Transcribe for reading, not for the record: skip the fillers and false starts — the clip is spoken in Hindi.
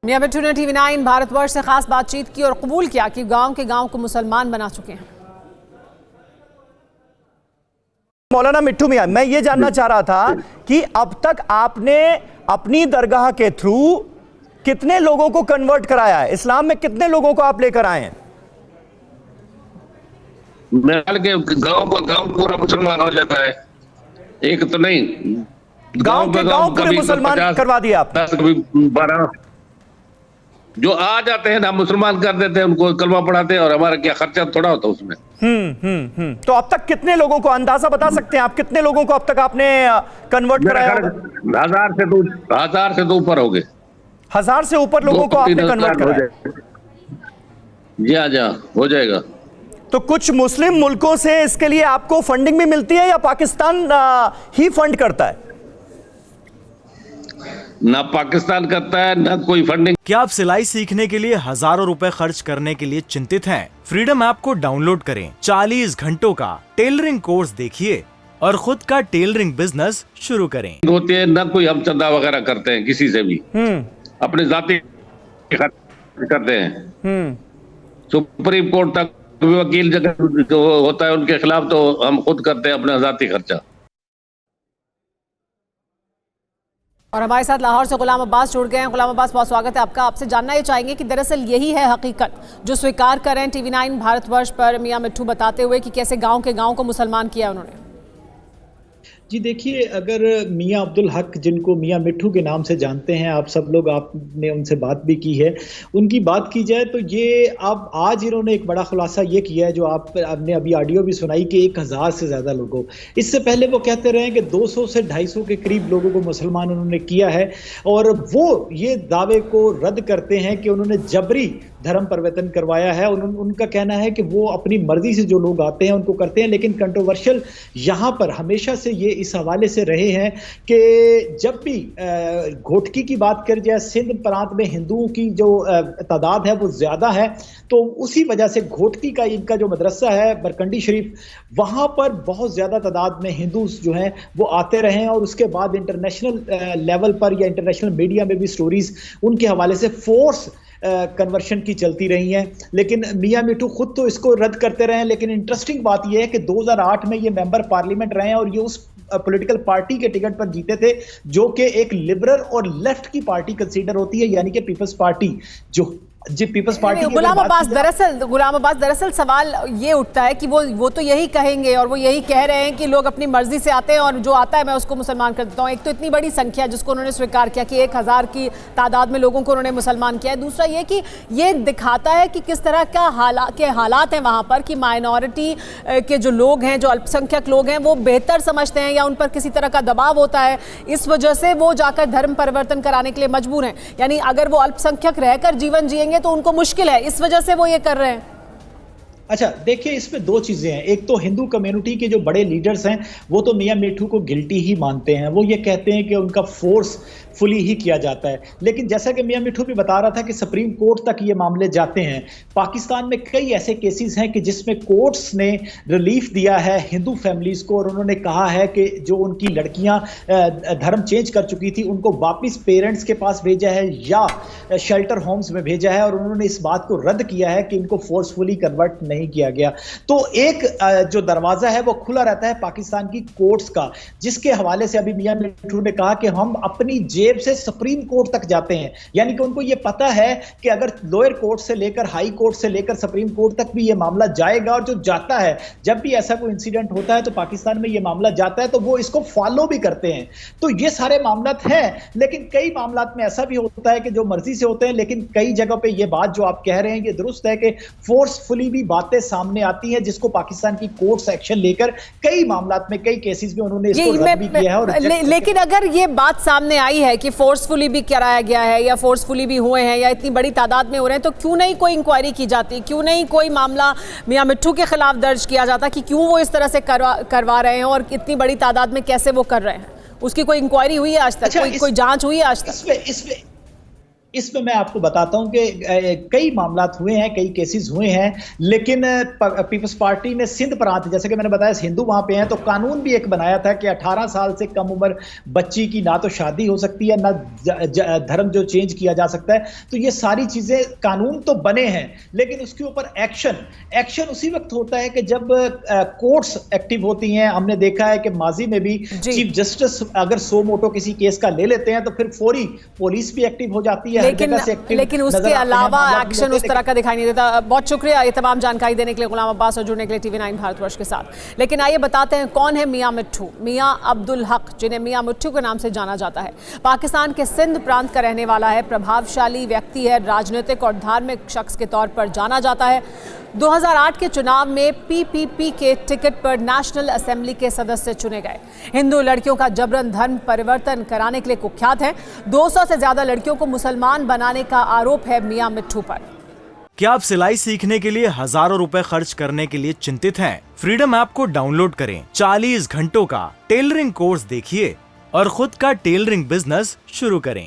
मियां मिट्ठू ने TV9 भारतवर्ष से खास बातचीत की और कबूल किया कि गांव के गांव को मुसलमान बना चुके हैं। मौलाना मिट्ठू मियां, मैं ये जानना चाह रहा था कि अब तक आपने अपनी दरगाह के थ्रू कितने लोगों को कन्वर्ट कराया है? इस्लाम में कितने लोगों को आप लेकर आए हैं? गांव पूरा मुसलमान हो जाता है, एक तो नहीं, गांव के गांव पूरे मुसलमान करवा दिया आपने? 10 कभी 12 जो आ जाते हैं ना मुसलमान कर देते हैं, उनको कलमा पढ़ाते हैं और हमारा क्या खर्चा थोड़ा होता है उसमें। तो अब तक कितने लोगों को अंदाजा बता सकते हैं आप, कितने लोगों को अब तक आपने कन्वर्ट कराया? 1000 से तो ऊपर हो गए। 1000 से ऊपर लोगों को आपने कन्वर्ट कराया? जी हाँ, हो जाएगा। तो कुछ मुस्लिम मुल्कों से इसके लिए आपको फंडिंग भी मिलती है या पाकिस्तान ही फंड करता है? ना पाकिस्तान करता है ना कोई फंडिंग। क्या आप सिलाई सीखने के लिए हजारों रुपए खर्च करने के लिए चिंतित हैं? फ्रीडम ऐप को डाउनलोड करें, 40 घंटों का टेलरिंग कोर्स देखिए और खुद का टेलरिंग बिजनेस शुरू करें। होते हैं ना कोई हम चंदा वगैरह करते हैं किसी से भी, अपने जाति करते हैं। सुप्रीम कोर्ट तक वकील जो होता है उनके खिलाफ तो हम खुद करते हैं अपना जाति खर्चा। और हमारे साथ लाहौर से गुलाम अब्बास जुड़ गए हैं। गुलाम अब्बास, बहुत स्वागत है आपका। आपसे जानना ये चाहेंगे कि दरअसल यही है हकीकत जो स्वीकार कर रहे हैं TV9 भारतवर्ष पर मियां मिट्ठू बताते हुए कि कैसे गांव के गांव को मुसलमान किया उन्होंने? जी देखिए, अगर मियां अब्दुल हक, जिनको मियां मिट्ठू के नाम से जानते हैं आप सब लोग, आपने उनसे बात भी की है, उनकी बात की जाए तो ये अब आज इन्होंने एक बड़ा खुलासा ये किया है जो आपने अभी ऑडियो भी सुनाई कि 1000 से ज़्यादा लोगों, इससे पहले वो कहते रहे कि 200 से 250 के करीब लोगों को मुसलमान उन्होंने किया है। और वो ये दावे को रद्द करते हैं कि उन्होंने जबरी धर्म परिवर्तन करवाया है। उनका कहना है कि वो अपनी मर्जी से जो लोग आते हैं उनको करते हैं। लेकिन कंट्रोवर्शियल यहाँ पर हमेशा से ये इस हवाले से रहे हैं कि जब भी घोटकी की बात कर जाए, सिंध प्रांत में हिंदुओं की जो तादाद है वो ज़्यादा है, तो उसी वजह से घोटकी का इनका जो मदरसा है बरकंडी शरीफ, वहाँ पर बहुत ज़्यादा तादाद में हिंदू जो हैं वो आते रहे हैं। और उसके बाद इंटरनेशनल लेवल पर या इंटरनेशनल मीडिया में भी स्टोरीज उनके हवाले से फोर्स कन्वर्शन की चलती रही हैं। लेकिन मियां मिट्ठू खुद तो इसको रद्द करते रहे हैं। लेकिन इंटरेस्टिंग बात यह है कि 2008 में ये मेंबर पार्लियामेंट रहे हैं और ये उस पॉलिटिकल पार्टी के टिकट पर जीते थे जो कि एक लिबरल और लेफ्ट की पार्टी कंसीडर होती है, यानी कि पीपल्स पार्टी। जी पीपल्स पार्टी। गुलाम अब्बास, दरअसल सवाल ये उठता है कि वो तो यही कहेंगे और वो यही कह रहे हैं कि लोग अपनी मर्जी से आते हैं और जो आता है मैं उसको मुसलमान कर देता हूँ। एक तो इतनी बड़ी संख्या जिसको उन्होंने स्वीकार किया कि 1000 की तादाद में लोगों को उन्होंने मुसलमान किया है। दूसरा ये कि ये दिखाता है कि किस तरह का हालात हैं वहाँ पर, कि माइनॉरिटी के जो लोग हैं, जो अल्पसंख्यक लोग हैं, वो बेहतर समझते हैं या उन पर किसी तरह का दबाव होता है, इस वजह से वो जाकर धर्म परिवर्तन कराने के लिए मजबूर हैं। यानी अगर वो अल्पसंख्यक रहकर जीवन जिएंगे तो उनको मुश्किल है, इस वजह से वो ये कर रहे हैं। अच्छा देखिए, इसमें दो चीजें हैं। एक तो हिंदू कम्युनिटी के जो बड़े लीडर्स हैं वो तो मियां मिट्ठू को गिल्टी ही मानते हैं। वो ये कहते हैं कि उनका फोर्स फुली ही किया जाता है। लेकिन जैसा कि मियां मिट्ठू भी बता रहा था कि सुप्रीम कोर्ट तक ये मामले जाते हैं। पाकिस्तान में कई ऐसे केसेस हैं कि जिसमें कोर्ट्स ने रिलीफ दिया है हिंदू फैमिलीज को, और उन्होंने कहा है कि जो उनकी लड़कियां धर्म चेंज कर चुकी थी उनको वापस पेरेंट्स के पास भेजा है या शेल्टर होम्स में भेजा है। और उन्होंने इस बात को रद्द किया है कि इनको फोर्सफुली कन्वर्ट नहीं किया गया। तो एक जो दरवाजा है वो खुला रहता है पाकिस्तान की कोर्ट्स का, जिसके हवाले से अभी मियां मिट्ठू ने कहा कि हम अपनी जेब से सुप्रीम कोर्ट तक जाते हैं। यानी कि उनको ये पता है कि अगर लोअर कोर्ट से लेकर हाई कोर्ट से लेकर सुप्रीम कोर्ट तक भी ये मामला जाएगा, और जो जाता है, जब भी ऐसा कोई इंसिडेंट होता है तो पाकिस्तान में ये मामला जाता है तो वो इसको फॉलो भी करते हैं। तो ये सारे मामला हैं। लेकिन कई मामला में ऐसा भी होता है कि जो मर्जी से होते हैं। लेकिन कई जगह पे ये बात जो आप कह रहे हैं ये दुरुस्त है कि फोर्सफुली भी बातें सामने आती है, जिसको पाकिस्तान की कोर्ट्स एक्शन लेकर कई मामला में, कई केसेस में उन्होंने इसको रद्द भी किया है। और लेकिन अगर ये बात सामने आई है कि फोर्सफुली भी कराया गया है या फोर्सफुली भी हुए हैं या इतनी बड़ी तादाद में हो रहे हैं, तो क्यों नहीं कोई इंक्वायरी की जाती? क्यों नहीं कोई मामला मियां मिट्ठू के खिलाफ दर्ज किया जाता कि क्यों वो इस तरह से करवा रहे हैं और इतनी बड़ी तादाद में कैसे वो कर रहे हैं? उसकी कोई इंक्वायरी हुई है आज तक? कोई जांच हुई है आज तक? इसमें मैं आपको बताता हूं कि कई मामलात हुए हैं, कई केसेस हुए हैं, लेकिन पीपल्स पार्टी ने सिंध प्रांत, जैसे कि मैंने बताया हिंदू वहां पे हैं, तो कानून भी एक बनाया था कि 18 साल से कम उम्र बच्ची की ना तो शादी हो सकती है, ना धर्म जो चेंज किया जा सकता है। तो ये सारी चीजें, कानून तो बने हैं, लेकिन उसके ऊपर एक्शन उसी वक्त होता है कि जब कोर्ट्स एक्टिव होती हैं। हमने देखा है कि माजी में भी चीफ जस्टिस अगर सो मोटो किसी केस का ले लेते हैं तो फिर फौरी पुलिस भी एक्टिव हो जाती है, लेकिन उसके अलावा एक्शन उस तरह का दिखाई नहीं देता। बहुत शुक्रिया ये तमाम जानकारी देने के लिए गुलाम अब्बास और जुड़ने के लिए TV9 भारतवर्ष के साथ। लेकिन आइए बताते हैं कौन है मियां मिट्ठू। मियां अब्दुल हक, जिन्हें मियां मिट्ठू के नाम से जाना जाता है, पाकिस्तान के सिंध प्रांत का रहने वाला है, प्रभावशाली व्यक्ति है, राजनीतिक और धार्मिक शख्स के तौर पर जाना जाता है। 2008 के चुनाव में PPP के टिकट पर नेशनल असेंबली के सदस्य चुने गए। हिंदू लड़कियों का जबरन धर्म परिवर्तन कराने के लिए कुख्यात है। 200 से ज्यादा लड़कियों को मुसलमान बनाने का आरोप है मियां मिट्ठू पर। क्या आप सिलाई सीखने के लिए हजारों रुपए खर्च करने के लिए चिंतित हैं? फ्रीडम ऐप को डाउनलोड करें, 40 घंटों का टेलरिंग कोर्स देखिए और खुद का टेलरिंग बिजनेस शुरू करें।